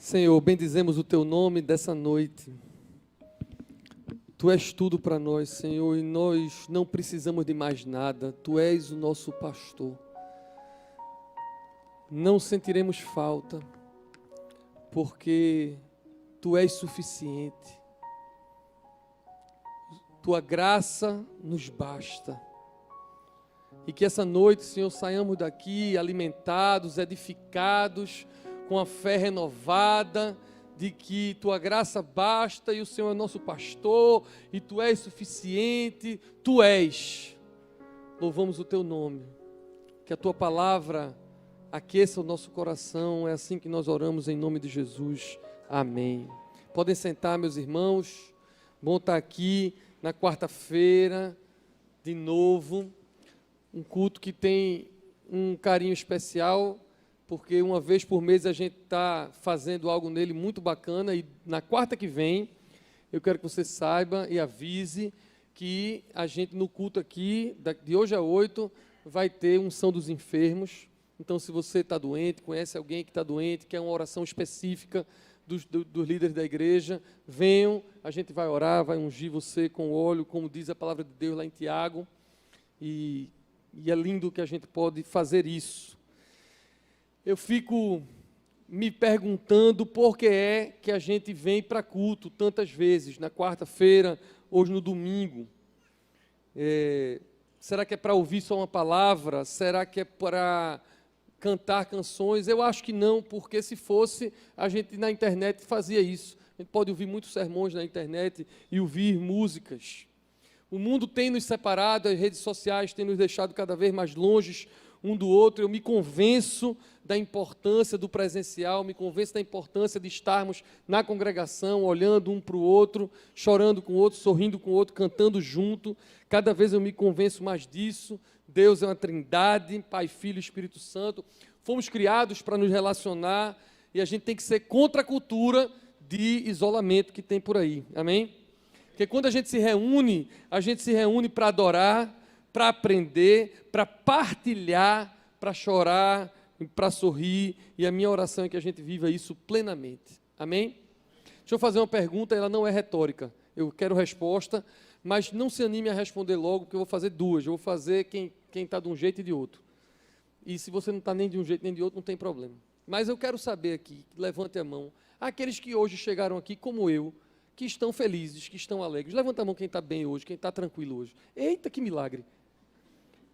Senhor, bendizemos o Teu nome dessa noite. Tu és tudo para nós, Senhor, e nós não precisamos de mais nada. Tu és o nosso pastor. Não sentiremos falta, porque Tu és suficiente. Tua graça nos basta. E que essa noite, Senhor, saiamos daqui alimentados, edificados, com a fé renovada, de que Tua graça basta e o Senhor é nosso pastor, e Tu és suficiente, Tu és. Louvamos o Teu nome. Que a Tua palavra aqueça o nosso coração, é assim que nós oramos em nome de Jesus. Amém. Podem sentar, meus irmãos. Bom estar aqui na quarta-feira, de novo. Um culto que tem um carinho especial, porque uma vez por mês a gente está fazendo algo nele muito bacana, e na quarta que vem, eu quero que você saiba e avise que a gente no culto aqui, de hoje a 8, vai ter unção dos enfermos. Então, se você está doente, conhece alguém que está doente, quer uma oração específica dos líderes da igreja, venham, a gente vai orar, vai ungir você com óleo, como diz a palavra de Deus lá em Tiago, e é lindo que a gente pode fazer isso. Eu fico me perguntando por que é que a gente vem para culto tantas vezes, na quarta-feira, hoje no domingo. Será que é para ouvir só uma palavra? Será que é para cantar canções? Eu acho que não, porque se fosse, a gente na internet fazia isso. A gente pode ouvir muitos sermões na internet e ouvir músicas. O mundo tem nos separado, as redes sociais têm nos deixado cada vez mais longe um do outro. Eu me convenço da importância do presencial, me convenço da importância de estarmos na congregação, olhando um para o outro, chorando com o outro, sorrindo com o outro, cantando junto. Cada vez eu me convenço mais disso. Deus é uma trindade, Pai, Filho e Espírito Santo. Fomos criados para nos relacionar e a gente tem que ser contra a cultura de isolamento que tem por aí. Amém? Porque quando a gente se reúne para adorar, para aprender, para partilhar, para chorar, para sorrir, e a minha oração é que a gente viva isso plenamente. Amém? Deixa eu fazer uma pergunta, ela não é retórica, eu quero resposta, mas não se anime a responder logo, porque eu vou fazer duas, eu vou fazer quem está de um jeito e de outro. E se você não está nem de um jeito nem de outro, não tem problema. Mas eu quero saber aqui, levante a mão, aqueles que hoje chegaram aqui, como eu, que estão felizes, que estão alegres. Levanta a mão quem está bem hoje, quem está tranquilo hoje. Eita, que milagre.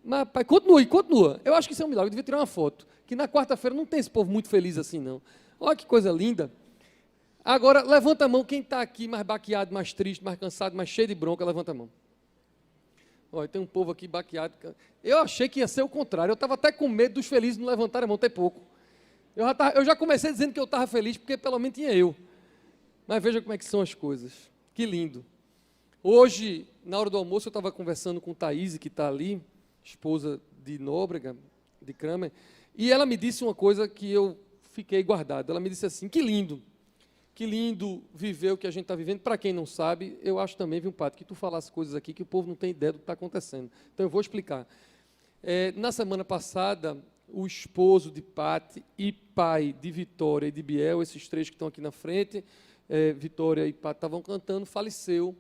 Mas, pai, continua. Eu acho que isso é um milagre, eu devia tirar uma foto. Que na quarta-feira não tem esse povo muito feliz assim, não. Olha que coisa linda. Agora, levanta a mão quem está aqui mais baqueado, mais triste, mais cansado, mais cheio de bronca, levanta a mão. Olha, tem um povo aqui baqueado. Eu achei que ia ser o contrário. Eu estava até com medo dos felizes não levantarem a mão, até pouco. Eu já comecei dizendo que eu estava feliz, porque pelo menos tinha eu. Mas veja como é que são as coisas. Que lindo. Hoje, na hora do almoço, eu estava conversando com Thaís, que está ali, esposa de Nóbrega, de Kramer, e ela me disse uma coisa que eu fiquei guardado. Ela me disse assim, que lindo viver o que a gente está vivendo. Para quem não sabe, eu acho também, viu, Pato, que tu falasse coisas aqui que o povo não tem ideia do que está acontecendo. Então, eu vou explicar. Na semana passada, o esposo de Pati e pai de Vitória e de Biel, esses três que estão aqui na frente, Vitória e Pati estavam cantando, faleceu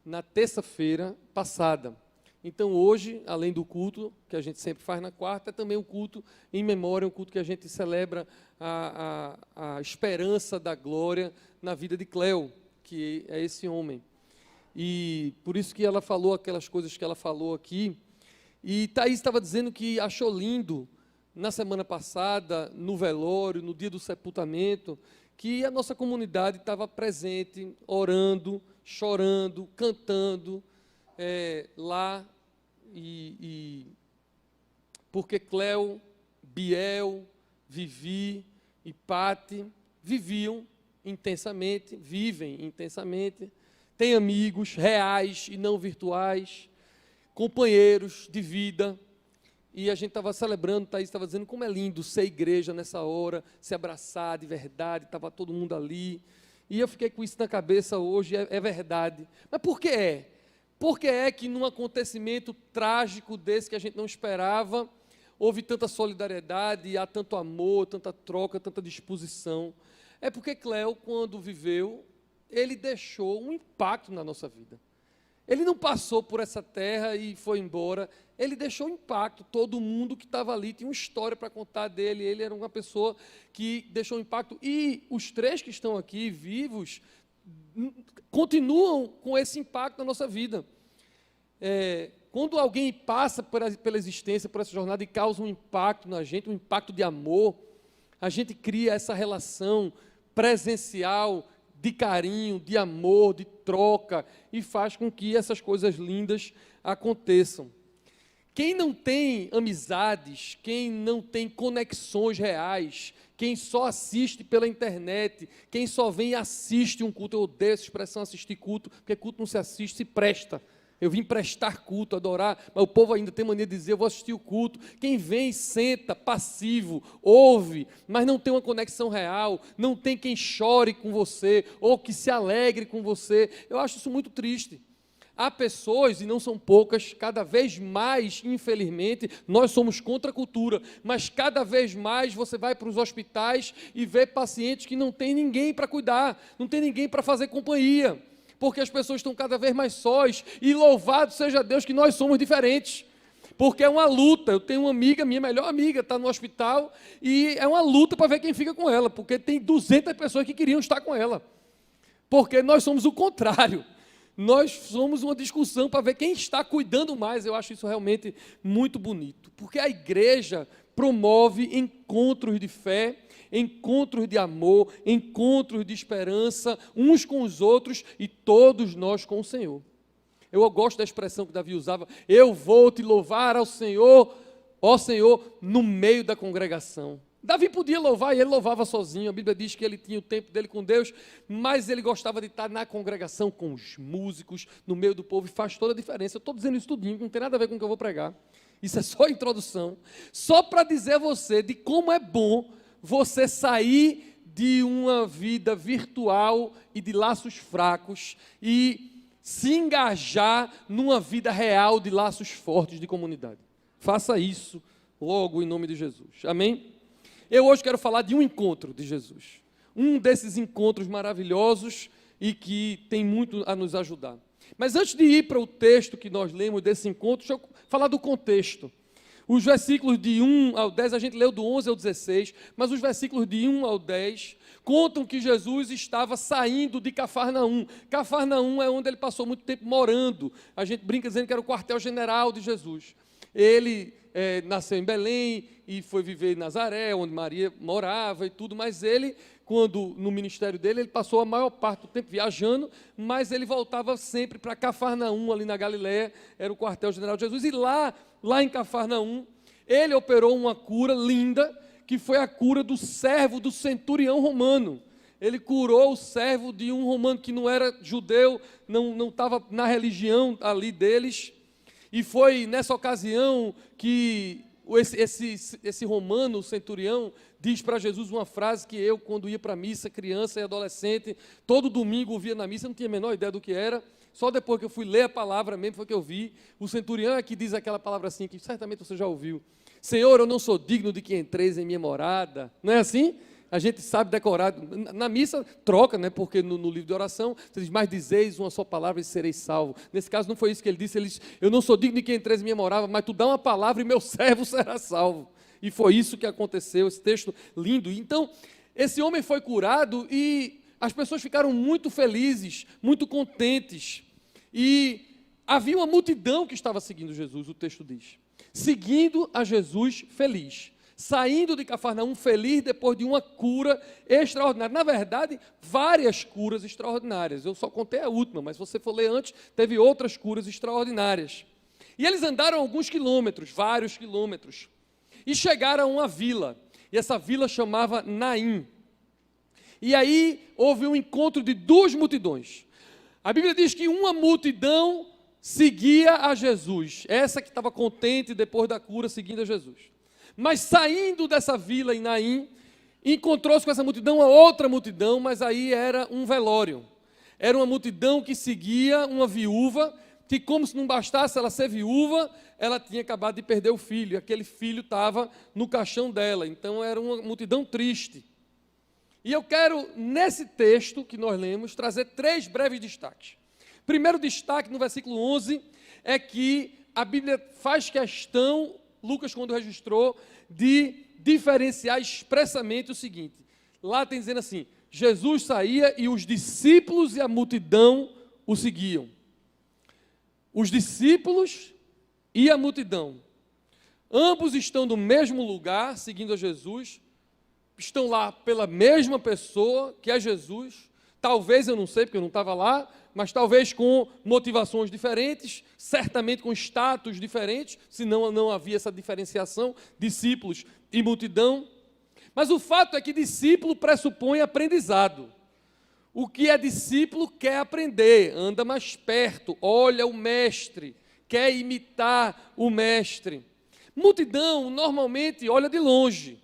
na terça-feira passada. Então, hoje, além do culto, que a gente sempre faz na quarta, é também um culto em memória, um culto que a gente celebra a esperança da glória na vida de Cleo, que é esse homem. E por isso que ela falou aquelas coisas que ela falou aqui. E Thaís estava dizendo que achou lindo, na semana passada, no velório, no dia do sepultamento, que a nossa comunidade estava presente, orando, chorando, cantando, lá, porque Cleo, Biel, Vivi e Pati viviam intensamente, vivem intensamente, têm amigos reais e não virtuais, companheiros de vida, e a gente estava celebrando, Thaís estava dizendo como é lindo ser igreja nessa hora, se abraçar de verdade, estava todo mundo ali, e eu fiquei com isso na cabeça hoje, é verdade. Mas por que é? Por que é que num acontecimento trágico desse que a gente não esperava, houve tanta solidariedade, há tanto amor, tanta troca, tanta disposição? É porque Cléo, quando viveu, ele deixou um impacto na nossa vida. Ele não passou por essa terra e foi embora. Ele deixou um impacto. Todo mundo que estava ali tinha uma história para contar dele. Ele era uma pessoa que deixou um impacto. E os 3 que estão aqui vivos continuam com esse impacto na nossa vida. Quando alguém passa pela existência, por essa jornada e causa um impacto na gente, um impacto de amor, a gente cria essa relação presencial, de carinho, de amor, de troca, e faz com que essas coisas lindas aconteçam. Quem não tem amizades, quem não tem conexões reais, quem só assiste pela internet, quem só vem e assiste um culto, eu odeio essa expressão assistir culto, porque culto não se assiste, se presta. Eu vim prestar culto, adorar, mas o povo ainda tem mania de dizer, eu vou assistir o culto. Quem vem, senta, passivo, ouve, mas não tem uma conexão real, não tem quem chore com você, ou que se alegre com você. Eu acho isso muito triste. Há pessoas, e não são poucas, cada vez mais, infelizmente, nós somos contra a cultura, mas cada vez mais você vai para os hospitais e vê pacientes que não tem ninguém para cuidar, não tem ninguém para fazer companhia, porque as pessoas estão cada vez mais sós, e louvado seja Deus que nós somos diferentes, porque é uma luta. Eu tenho uma amiga, minha melhor amiga, está no hospital, e é uma luta para ver quem fica com ela, porque tem 200 pessoas que queriam estar com ela, porque nós somos o contrário, nós somos uma discussão para ver quem está cuidando mais. Eu acho isso realmente muito bonito, porque a igreja promove encontros de fé, encontros de amor, encontros de esperança, uns com os outros e todos nós com o Senhor. Eu gosto da expressão que Davi usava, eu vou te louvar ao Senhor, ó Senhor, no meio da congregação. Davi podia louvar e ele louvava sozinho, a Bíblia diz que ele tinha o tempo dele com Deus, mas ele gostava de estar na congregação com os músicos, no meio do povo, e faz toda a diferença. Eu estou dizendo isso tudinho, não tem nada a ver com o que eu vou pregar, isso é só a introdução, só para dizer a você de como é bom você sair de uma vida virtual e de laços fracos e se engajar numa vida real de laços fortes de comunidade. Faça isso logo em nome de Jesus. Amém? Eu hoje quero falar de um encontro de Jesus. Um desses encontros maravilhosos e que tem muito a nos ajudar. Mas antes de ir para o texto que nós lemos desse encontro, deixa eu falar do contexto. Os versículos de 1 ao 10, a gente leu do 11 ao 16, mas os versículos de 1 ao 10 contam que Jesus estava saindo de Cafarnaum. Cafarnaum é onde ele passou muito tempo morando. A gente brinca dizendo que era o quartel-general de Jesus. Ele nasceu em Belém e foi viver em Nazaré, onde Maria morava e tudo, mas ele, quando no ministério dele, ele passou a maior parte do tempo viajando, mas ele voltava sempre para Cafarnaum, ali na Galiléia, era o quartel-general de Jesus, e lá em Cafarnaum, ele operou uma cura linda, que foi a cura do servo do centurião romano. Ele curou o servo de um romano que não era judeu, não estava na religião ali deles, e foi nessa ocasião que esse romano, o centurião, diz para Jesus uma frase que eu, quando ia para a missa, criança e adolescente, todo domingo ouvia na missa, não tinha a menor ideia do que era, só depois que eu fui ler a palavra mesmo foi que eu vi. O centurião é que diz aquela palavra assim, que certamente você já ouviu: Senhor, eu não sou digno de que entreis em minha morada. Não é assim? A gente sabe decorar. Na missa troca, né? Porque no livro de oração você diz, mas dizeis uma só palavra e sereis salvo. Nesse caso não foi isso que ele disse, eu não sou digno de que entreis em minha morada, mas tu dá uma palavra e meu servo será salvo. E foi isso que aconteceu, esse texto lindo. Então, esse homem foi curado e as pessoas ficaram muito felizes, muito contentes. E havia uma multidão que estava seguindo Jesus, o texto diz. Seguindo a Jesus feliz. Saindo de Cafarnaum feliz depois de uma cura extraordinária. Na verdade, várias curas extraordinárias. Eu só contei a última, mas se você for ler antes, teve outras curas extraordinárias. E eles andaram alguns quilômetros, vários quilômetros, e chegaram a uma vila. E essa vila chamava Naim. E aí houve um encontro de duas multidões. A Bíblia diz que uma multidão seguia a Jesus. Essa que estava contente depois da cura, seguindo a Jesus. Mas saindo dessa vila em Naim, encontrou-se com essa multidão uma outra multidão, mas aí era um velório. Era uma multidão que seguia uma viúva, que como se não bastasse ela ser viúva, ela tinha acabado de perder o filho, e aquele filho estava no caixão dela, então era uma multidão triste. E eu quero, nesse texto que nós lemos, trazer 3 breves destaques. Primeiro destaque, no versículo 11, é que a Bíblia faz questão, Lucas, quando registrou, de diferenciar expressamente o seguinte. Lá tem dizendo assim, Jesus saía e os discípulos e a multidão o seguiam. Os discípulos e a multidão. Ambos estão no mesmo lugar, seguindo a Jesus, estão lá pela mesma pessoa, que é Jesus. Talvez, eu não sei, porque eu não estava lá, mas talvez com motivações diferentes, certamente com status diferentes, senão não havia essa diferenciação, discípulos e multidão. Mas o fato é que discípulo pressupõe aprendizado. O que é discípulo quer aprender, anda mais perto, olha o mestre, quer imitar o mestre. Multidão normalmente olha de longe.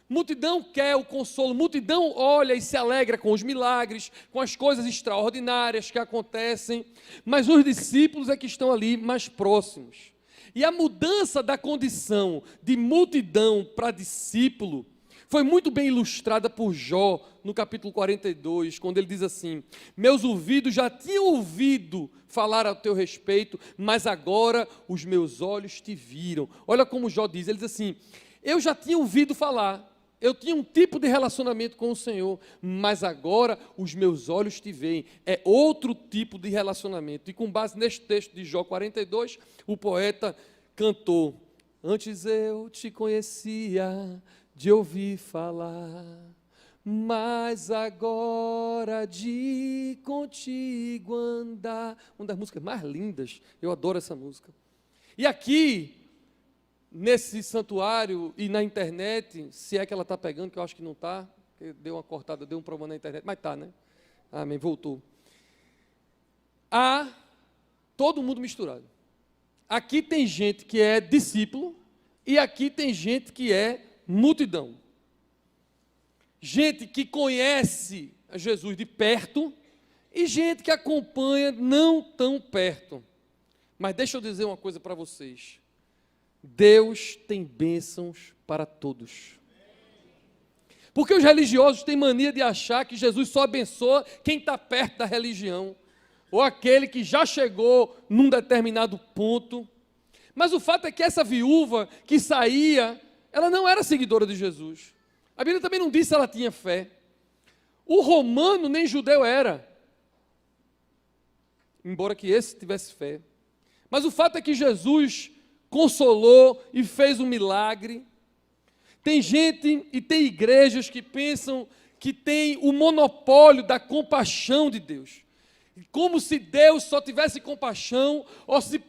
Multidão quer o consolo, multidão olha e se alegra com os milagres, com as coisas extraordinárias que acontecem, mas os discípulos é que estão ali mais próximos. E a mudança da condição de multidão para discípulo foi muito bem ilustrada por Jó, no capítulo 42, quando ele diz assim, meus ouvidos já tinham ouvido falar a teu respeito, mas agora os meus olhos te viram. Olha como Jó diz, ele diz assim, eu já tinha ouvido falar, eu tinha um tipo de relacionamento com o Senhor, mas agora os meus olhos te veem. É outro tipo de relacionamento. E com base neste texto de Jó 42, o poeta cantou, antes eu te conhecia de ouvir falar, mas agora de contigo andar. Uma das músicas mais lindas, eu adoro essa música. E aqui, nesse santuário e na internet, se é que ela está pegando, que eu acho que não está, deu uma cortada, deu um problema na internet, mas está, né? Amém, voltou. Há todo mundo misturado. Aqui tem gente que é discípulo e aqui tem gente que é multidão. Gente que conhece a Jesus de perto e gente que acompanha não tão perto. Mas deixa eu dizer uma coisa para vocês. Deus tem bênçãos para todos. Porque os religiosos têm mania de achar que Jesus só abençoa quem está perto da religião, ou aquele que já chegou num determinado ponto. Mas o fato é que essa viúva que saía, ela não era seguidora de Jesus. A Bíblia também não diz se ela tinha fé. O romano nem judeu era, embora que esse tivesse fé. Mas o fato é que Jesus consolou e fez um milagre. Tem gente e tem igrejas que pensam que tem o monopólio da compaixão de Deus. Como se Deus só tivesse compaixão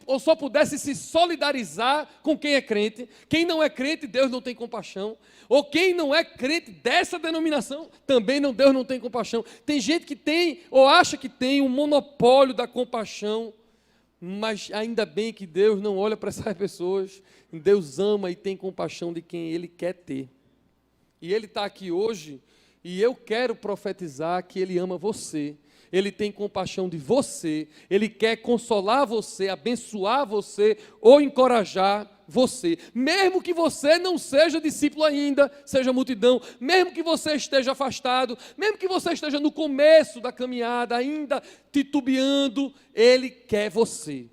ou só pudesse se solidarizar com quem é crente. Quem não é crente, Deus não tem compaixão. Ou quem não é crente dessa denominação, também Deus não tem compaixão. Tem gente que tem ou acha que tem o monopólio da compaixão. Mas ainda bem que Deus não olha para essas pessoas. Deus ama e tem compaixão de quem Ele quer ter. E Ele está aqui hoje e eu quero profetizar que Ele ama você. Ele tem compaixão de você. Ele quer consolar você, abençoar você ou encorajar você. Mesmo que você não seja discípulo ainda, seja multidão. Mesmo que você esteja afastado. Mesmo que você esteja no começo da caminhada, ainda titubeando. Ele quer você.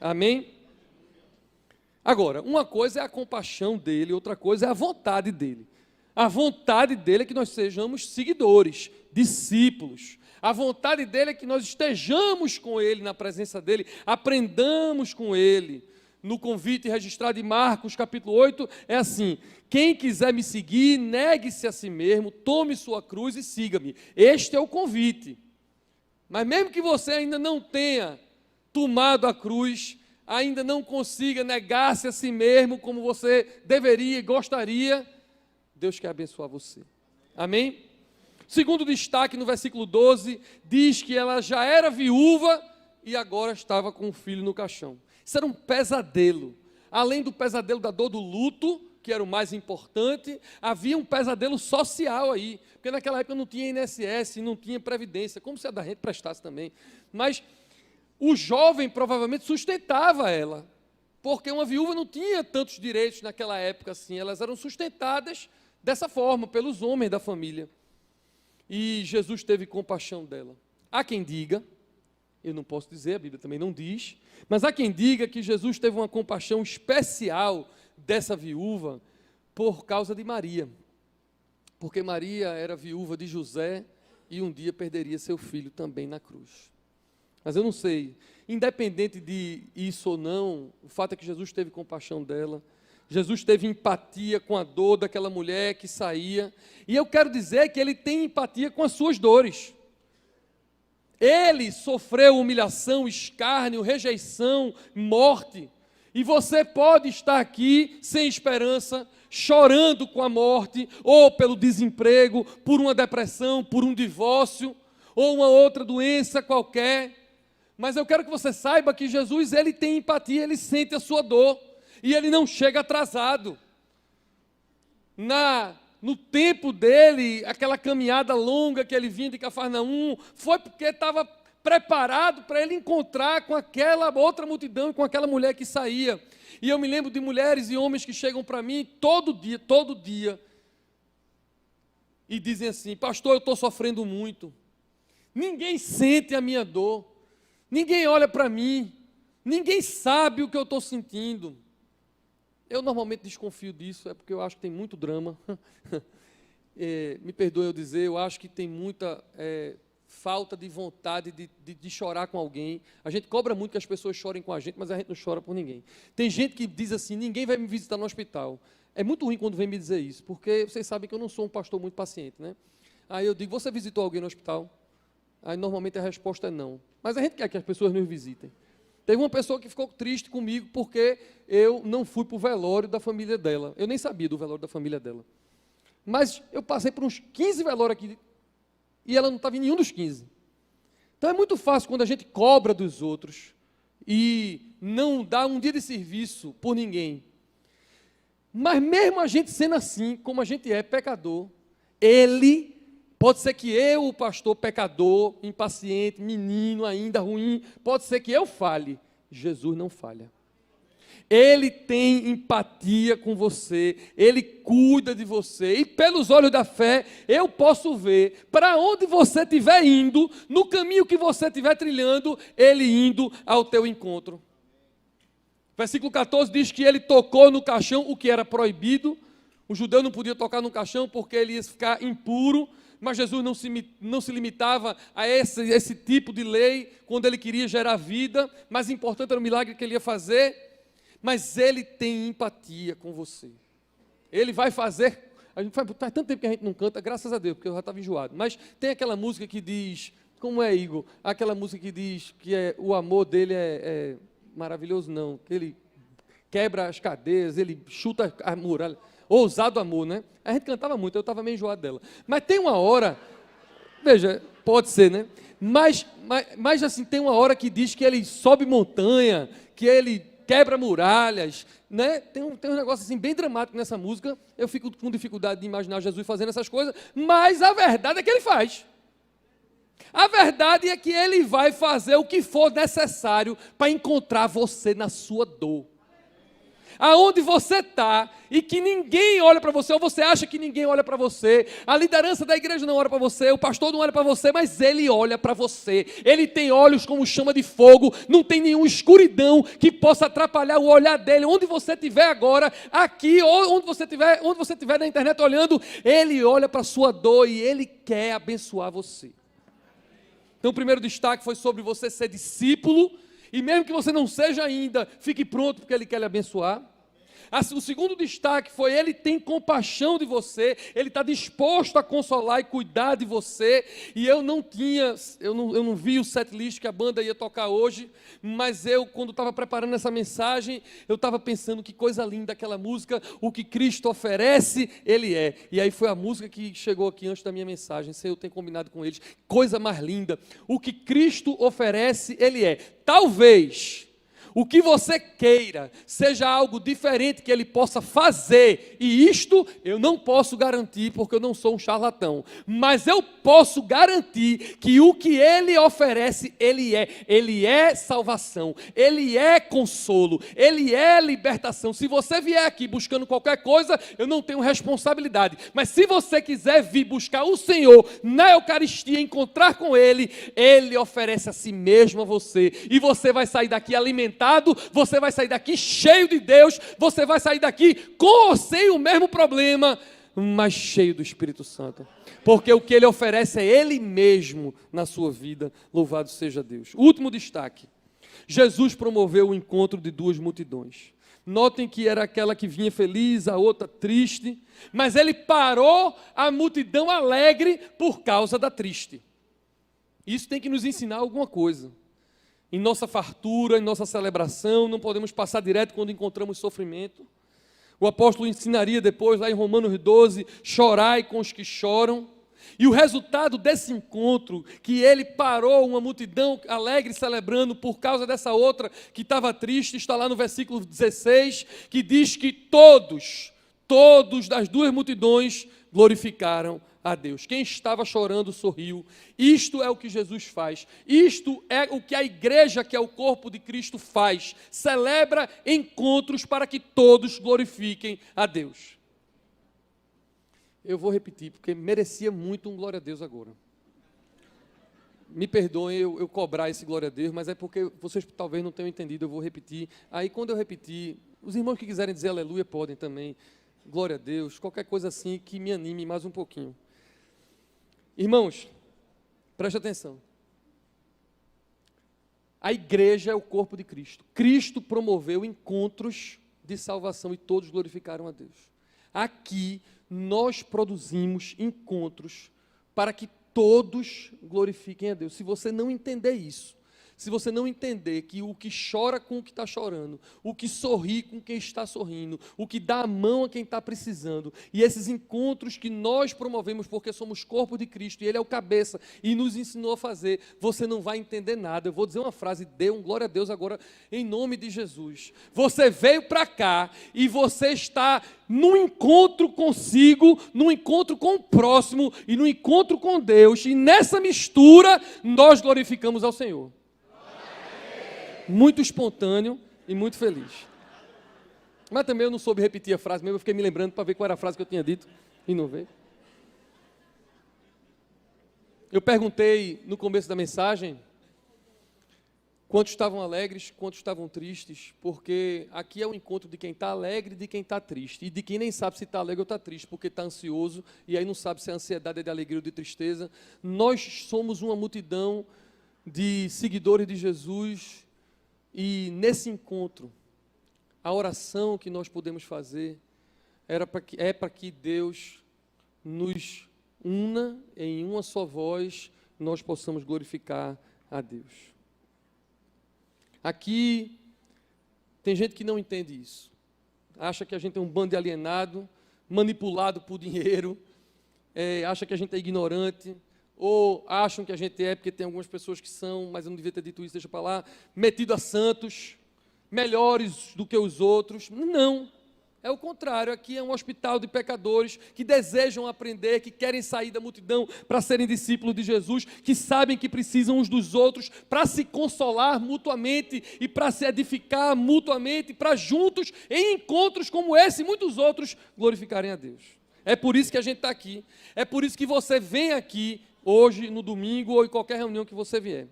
Amém? Agora, uma coisa é a compaixão dele, outra coisa é a vontade dele. A vontade dele é que nós sejamos seguidores, discípulos. A vontade dele é que nós estejamos com ele, na presença dele, aprendamos com ele. No convite registrado em Marcos, capítulo 8, é assim, quem quiser me seguir, negue-se a si mesmo, tome sua cruz e siga-me. Este é o convite. Mas mesmo que você ainda não tenha tomado a cruz, ainda não consiga negar-se a si mesmo como você deveria e gostaria, Deus quer abençoar você. Amém? Segundo destaque, no versículo 12, diz que ela já era viúva e agora estava com um filho no caixão. Isso era um pesadelo. Além do pesadelo da dor do luto, que era o mais importante, havia um pesadelo social aí. Porque naquela época não tinha INSS, não tinha Previdência, como se a da gente prestasse também. Mas o jovem provavelmente sustentava ela, porque uma viúva não tinha tantos direitos naquela época assim. Elas eram sustentadas dessa forma, pelos homens da família. e Jesus teve compaixão dela. Há quem diga, eu não posso dizer, a Bíblia também não diz, mas há quem diga que Jesus teve uma compaixão especial dessa viúva por causa de Maria, porque Maria era viúva de José e um dia perderia seu filho também na cruz. Mas eu não sei, independente de isso ou não, o fato é que Jesus teve compaixão dela, Jesus teve empatia com a dor daquela mulher que saía, e eu quero dizer que ele tem empatia com as suas dores. Ele sofreu humilhação, escárnio, rejeição, morte, e você pode estar aqui sem esperança, chorando com a morte, ou pelo desemprego, por uma depressão, por um divórcio, ou uma outra doença qualquer, mas eu quero que você saiba que Jesus, ele tem empatia, ele sente a sua dor, e ele não chega atrasado. No tempo dele, aquela caminhada longa que ele vinha de Cafarnaum, foi porque estava preparado para ele encontrar com aquela outra multidão e com aquela mulher que saía. E eu me lembro de mulheres e homens que chegam para mim todo dia, e dizem assim: pastor, eu estou sofrendo muito, ninguém sente a minha dor, ninguém olha para mim, ninguém sabe o que eu estou sentindo. Eu normalmente desconfio disso, é porque eu acho que tem muito drama. Me perdoe eu dizer, eu acho que tem muita falta de vontade de chorar com alguém. A gente cobra muito que as pessoas chorem com a gente, mas a gente não chora por ninguém. Tem gente que diz assim: ninguém vai me visitar no hospital. É muito ruim quando vem me dizer isso, porque vocês sabem que eu não sou um pastor muito paciente, né? Aí eu digo: você visitou alguém no hospital? Aí normalmente a resposta é não. Mas a gente quer que as pessoas nos visitem. Teve uma pessoa que ficou triste comigo porque eu não fui para o velório da família dela. Eu nem sabia do velório da família dela. Mas eu passei por uns 15 velórios aqui e ela não estava em nenhum dos 15. Então é muito fácil quando a gente cobra dos outros e não dá um dia de serviço por ninguém. Mas mesmo a gente sendo assim, como a gente é pecador, pode ser que eu, o pastor pecador, impaciente, menino ainda ruim, pode ser que eu falhe. Jesus não falha. Ele tem empatia com você, ele cuida de você, e pelos olhos da fé, eu posso ver para onde você estiver indo, no caminho que você estiver trilhando, ele indo ao teu encontro. Versículo 14 diz que ele tocou no caixão, o que era proibido. O judeu não podia tocar no caixão porque ele ia ficar impuro, mas Jesus não se limitava a esse tipo de lei quando ele queria gerar vida, mas importante era o milagre que ele ia fazer. Mas ele tem empatia com você. Ele vai fazer. Faz tanto tempo que a gente não canta, graças a Deus, porque eu já estava enjoado. Mas tem aquela música que diz, como é, Igor? Aquela música que diz que o amor dele é maravilhoso, não. Que ele quebra as cadeias, ele chuta a muralha. Ousado amor, né? A gente cantava muito, eu estava meio enjoado dela. Mas tem uma hora, veja, pode ser, né? Mas assim, tem uma hora que diz que ele sobe montanha, que ele quebra muralhas, né? Tem um negócio assim bem dramático nessa música. Eu fico com dificuldade de imaginar Jesus fazendo essas coisas, mas a verdade é que ele faz. A verdade é que ele vai fazer o que for necessário para encontrar você na sua dor. Aonde você está e que ninguém olha para você, ou você acha que ninguém olha para você, a liderança da igreja não olha para você, o pastor não olha para você, mas ele olha para você. Ele tem olhos como chama de fogo, não tem nenhuma escuridão que possa atrapalhar o olhar dele. Onde você estiver agora, aqui, ou onde você estiver na internet olhando, ele olha para a sua dor e ele quer abençoar você. Então o primeiro destaque foi sobre você ser discípulo. E mesmo que você não seja ainda, fique pronto porque ele quer lhe abençoar. O segundo destaque foi: ele tem compaixão de você, ele está disposto a consolar e cuidar de você. E eu não vi o setlist que a banda ia tocar hoje, mas quando estava preparando essa mensagem, eu estava pensando que coisa linda aquela música, o que Cristo oferece, ele é. E aí foi a música que chegou aqui antes da minha mensagem, se eu tenho combinado com eles, coisa mais linda, o que Cristo oferece, ele é. Talvez o que você queira, seja algo diferente que ele possa fazer, e isto eu não posso garantir porque eu não sou um charlatão, mas eu posso garantir que o que ele oferece, ele é salvação, ele é consolo, ele é libertação. Se você vier aqui buscando qualquer coisa, eu não tenho responsabilidade, mas se você quiser vir buscar o Senhor na Eucaristia, encontrar com ele, ele oferece a si mesmo a você, e você vai sair daqui alimentado, você vai sair daqui cheio de Deus, você vai sair daqui com ou sem o mesmo problema, mas cheio do Espírito Santo, porque o que ele oferece é ele mesmo na sua vida. Louvado seja Deus. Último destaque: Jesus promoveu o encontro de duas multidões. Notem que era aquela que vinha feliz, a outra triste, mas ele parou a multidão alegre por causa da triste. Isso tem que nos ensinar alguma coisa. Em nossa fartura, em nossa celebração, não podemos passar direto quando encontramos sofrimento. O apóstolo ensinaria depois, lá em Romanos 12, chorai com os que choram. E o resultado desse encontro, que ele parou uma multidão alegre celebrando por causa dessa outra que estava triste, está lá no versículo 16, que diz que todos das duas multidões glorificaram a Deus. Quem estava chorando sorriu. Isto é o que Jesus faz. Isto é o que a igreja, que é o corpo de Cristo, faz. Celebra encontros para que todos glorifiquem a Deus. Eu vou repetir, porque merecia muito um glória a Deus agora. Me perdoem eu cobrar esse glória a Deus, mas é porque vocês talvez não tenham entendido, eu vou repetir. Aí quando eu repetir, os irmãos que quiserem dizer aleluia podem também. Glória a Deus, qualquer coisa assim que me anime mais um pouquinho. Irmãos, preste atenção. A igreja é o corpo de Cristo. Cristo promoveu encontros de salvação e todos glorificaram a Deus. Aqui nós produzimos encontros para que todos glorifiquem a Deus. Se você não entender isso, se você não entender que o que chora com o que está chorando, o que sorri com quem está sorrindo, o que dá a mão a quem está precisando, e esses encontros que nós promovemos porque somos corpo de Cristo, e Ele é o cabeça, e nos ensinou a fazer, você não vai entender nada. Eu vou dizer uma frase, dê um glória a Deus agora, em nome de Jesus. Você veio para cá, e você está num encontro consigo, num encontro com o próximo, e num encontro com Deus, e nessa mistura, nós glorificamos ao Senhor. Muito espontâneo e muito feliz. Mas também eu não soube repetir a frase mesmo, eu fiquei me lembrando para ver qual era a frase que eu tinha dito e não veio. Eu perguntei no começo da mensagem quantos estavam alegres, quantos estavam tristes, porque aqui é o encontro de quem está alegre e de quem está triste, e de quem nem sabe se está alegre ou está triste, porque está ansioso, e aí não sabe se a ansiedade é de alegria ou de tristeza. Nós somos uma multidão de seguidores de Jesus. E nesse encontro, a oração que nós podemos fazer é para que Deus nos una em uma só voz, nós possamos glorificar a Deus. Aqui tem gente que não entende isso. Acha que a gente é um bando de alienado, manipulado por dinheiro, acha que a gente é ignorante, ou acham que a gente é, porque tem algumas pessoas que são, mas eu não devia ter dito isso, deixa para lá, metido a santos, melhores do que os outros. Não, é o contrário. Aqui é um hospital de pecadores que desejam aprender, que querem sair da multidão para serem discípulos de Jesus, que sabem que precisam uns dos outros para se consolar mutuamente e para se edificar mutuamente, para juntos, em encontros como esse e muitos outros, glorificarem a Deus. É por isso que a gente está aqui, é por isso que você vem aqui, hoje, no domingo, ou em qualquer reunião que você vier.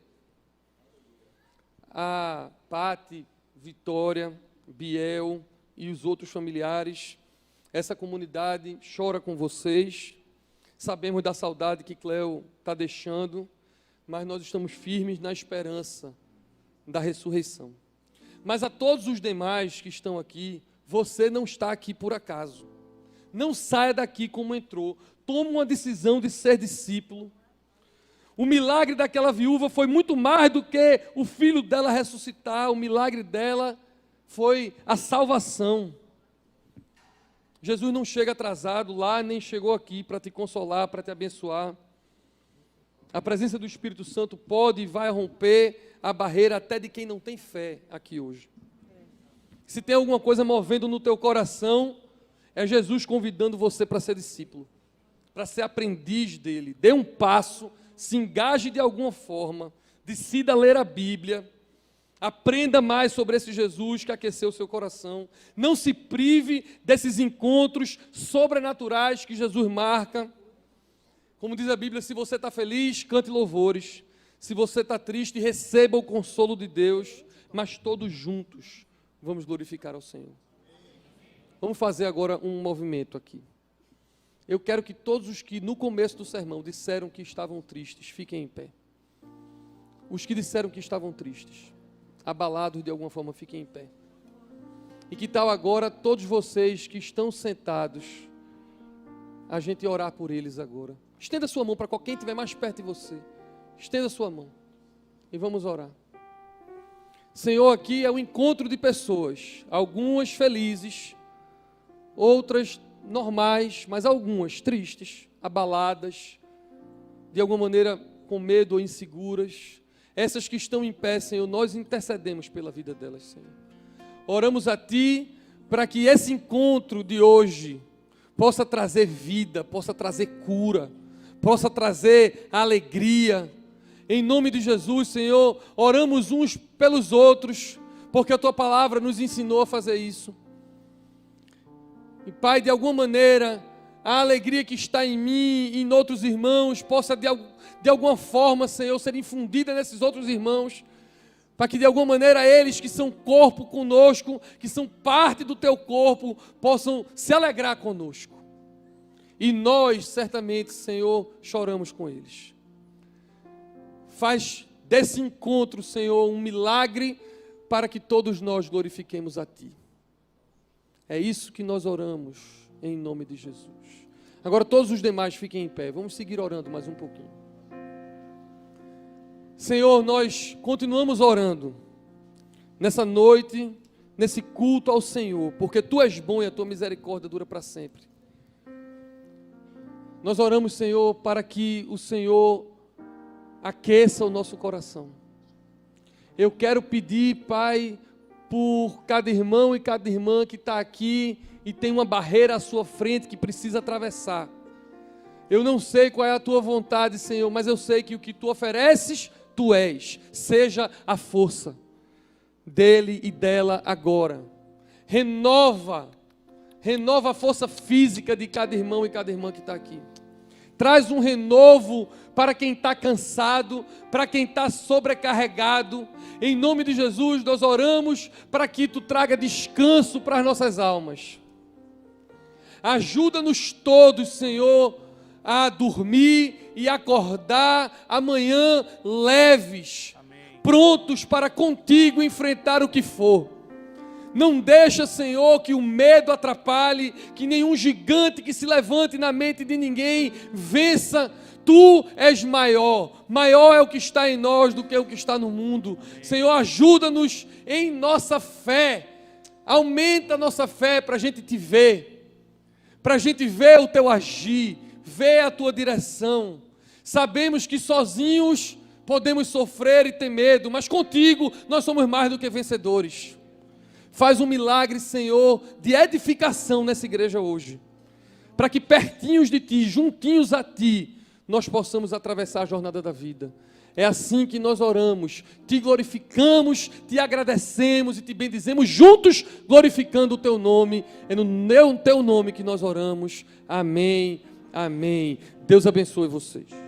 A Pati, Vitória, Biel e os outros familiares, essa comunidade chora com vocês. Sabemos da saudade que Cleo está deixando, mas nós estamos firmes na esperança da ressurreição. Mas a todos os demais que estão aqui, você não está aqui por acaso. Não saia daqui como entrou. Tome uma decisão de ser discípulo. O milagre daquela viúva foi muito mais do que o filho dela ressuscitar. O milagre dela foi a salvação. Jesus não chega atrasado lá, nem chegou aqui para te consolar, para te abençoar. A presença do Espírito Santo pode e vai romper a barreira até de quem não tem fé aqui hoje. Se tem alguma coisa movendo no teu coração, é Jesus convidando você para ser discípulo, para ser aprendiz dele. Dê um passo, se engaje de alguma forma, decida ler a Bíblia, aprenda mais sobre esse Jesus que aqueceu o seu coração. Não se prive desses encontros sobrenaturais que Jesus marca. Como diz a Bíblia, se você está feliz, cante louvores. Se você está triste, receba o consolo de Deus. Mas todos juntos vamos glorificar ao Senhor. Vamos fazer agora um movimento aqui. Eu quero que todos os que no começo do sermão disseram que estavam tristes, fiquem em pé. Os que disseram que estavam tristes, abalados de alguma forma, fiquem em pé. E que tal agora todos vocês que estão sentados, a gente orar por eles agora. Estenda sua mão para quem estiver mais perto de você. Estenda sua mão e vamos orar. Senhor, aqui é um encontro de pessoas, algumas felizes, outras normais, mas algumas tristes, abaladas, de alguma maneira com medo ou inseguras. Essas que estão em pé, Senhor, nós intercedemos pela vida delas, Senhor. Oramos a Ti para que esse encontro de hoje possa trazer vida, possa trazer cura, possa trazer alegria. Em nome de Jesus, Senhor, oramos uns pelos outros, porque a Tua palavra nos ensinou a fazer isso. E Pai, de alguma maneira, a alegria que está em mim e em outros irmãos possa de alguma forma, Senhor, ser infundida nesses outros irmãos, para que de alguma maneira eles que são corpo conosco, que são parte do Teu corpo, possam se alegrar conosco. E nós, certamente, Senhor, choramos com eles. Faz desse encontro, Senhor, um milagre para que todos nós glorifiquemos a Ti. É isso que nós oramos em nome de Jesus. Agora todos os demais fiquem em pé. Vamos seguir orando mais um pouquinho. Senhor, nós continuamos orando nessa noite, nesse culto ao Senhor, porque Tu és bom e a Tua misericórdia dura para sempre. Nós oramos, Senhor, para que o Senhor aqueça o nosso coração. Eu quero pedir, Pai, por cada irmão e cada irmã que está aqui e tem uma barreira à sua frente que precisa atravessar. Eu não sei qual é a Tua vontade, Senhor, mas eu sei que o que Tu ofereces, Tu és. Seja a força dele e dela agora. Renova a força física de cada irmão e cada irmã que está aqui. Traz um renovo para quem está cansado, para quem está sobrecarregado. Em nome de Jesus, nós oramos para que Tu traga descanso para as nossas almas. Ajuda-nos todos, Senhor, a dormir e acordar amanhã leves, amém, prontos para contigo enfrentar o que for. Não deixa, Senhor, que o medo atrapalhe, que nenhum gigante que se levante na mente de ninguém vença. Tu és maior, maior é o que está em nós do que o que está no mundo. Amém. Senhor, ajuda-nos em nossa fé, aumenta a nossa fé para a gente Te ver, para a gente ver o Teu agir, ver a Tua direção. Sabemos que sozinhos podemos sofrer e ter medo, mas contigo nós somos mais do que vencedores. Faz um milagre, Senhor, de edificação nessa igreja hoje, para que pertinhos de Ti, juntinhos a Ti, nós possamos atravessar a jornada da vida. É assim que nós oramos, Te glorificamos, Te agradecemos e Te bendizemos juntos, glorificando o Teu nome. É no Teu nome que nós oramos. Amém, amém. Deus abençoe vocês.